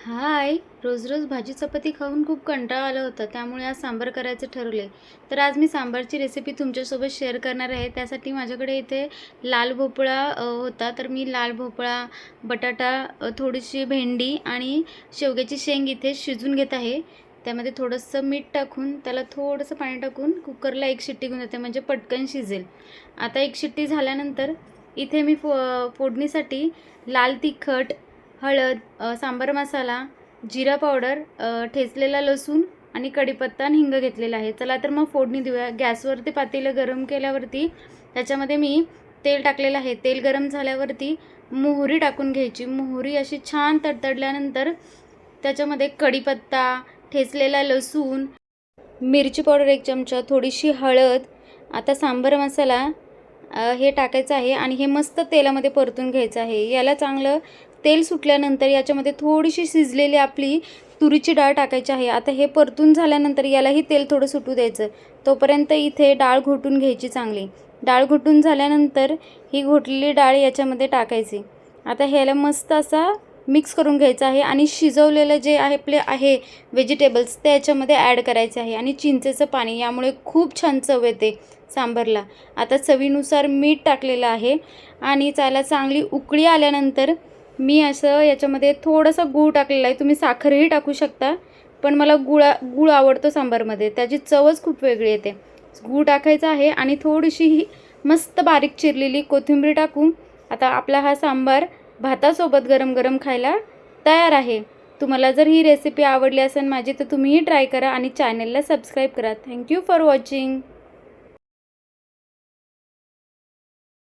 हाय. रोज रोज भाजी चपाती खाऊन खूप कंटाळा आला होता, त्यामुळे आज सांबार करायचं ठरवले. तर आज मी सांबारची रेसिपी तुमच्यासोबत शेअर करणार आहे. त्यासाठी माझ्याकडे इथे लाल भोपळा होता. तर मी लाल भोपळा, बटाटा, थोडीशी भेंडी आणि शेवग्याची शेंग इथे शिजून घेत आहे. त्यामध्ये थोडंसं मीठ टाकून त्याला थोडंसं पाणी टाकून कुकरला एक शिट्टी घेऊन देते, म्हणजे पटकन शिजेल. आता एक शिट्टी झाल्यानंतर इथे मी फोडणीसाठी लाल तिखट, हळद, सांबार मसाला, जिरा पावडर, ठेचलेला लसूण आणि कढीपत्ता आणि हिंग घेतलेला आहे. चला तर मग फोडणी देऊया. गॅसवरती पातेलं गरम केल्यावरती त्याच्यामध्ये मी तेल टाकलेलं आहे. तेल गरम झाल्यावरती मोहरी टाकून घ्यायची. मोहरी अशी छान तडतडल्यानंतर त्याच्यामध्ये कढीपत्ता, ठेचलेला लसूण, मिरची पावडर 1 चमचा, थोडीशी हळद, आता सांबार मसाला हे टाकायचं आहे आणि हे मस्त तेलामध्ये परतून घ्यायचं आहे. याला चांगलं तेल सुटल्यानंतर याच्यामध्ये थोडीशी शिजलेली आपली तुरीची डाळ टाकायची आहे. आता हे परतून झाल्यानंतर यालाही तेल थोडं सुटू द्यायचं. तोपर्यंत इथे डाळ घोटून घ्यायची चांगली. डाळ घोटून झाल्यानंतर ही घोटलेली डाळ याच्यामध्ये टाकायची. आता ह्याला मस्त असा मिक्स करून घ्यायचं आहे आणि शिजवलेलं जे आहे व्हेजिटेबल्स ते याच्यामध्ये ॲड करायचे आहे आणि चिंचेचं पाणी, यामुळे खूप छान चव येते सांबारला. आता चवीनुसार मीठ टाकलेलं आहे आणि त्याला चांगली उकळी आल्यानंतर मी असं याच्यामध्ये थोडंसं गूळ टाकलेला आहे. तुम्ही साखरही टाकू शकता, पण मला गूळ आवडतो सांबारमध्ये, त्याची चवच खूप वेगळी येते. गूळ टाकायचा आहे आणि थोडीशी ही मस्त बारीक चिरलेली कोथिंबीर टाकून आता आपला हा सांबार भातासोबत गरम गरम खायला तयार आहे. तुम्हाला जर ही रेसिपी आवडली असेल माझी, तर तुम्हीही ट्राय करा आणि चॅनलला सबस्क्राईब करा. Thank you for watching.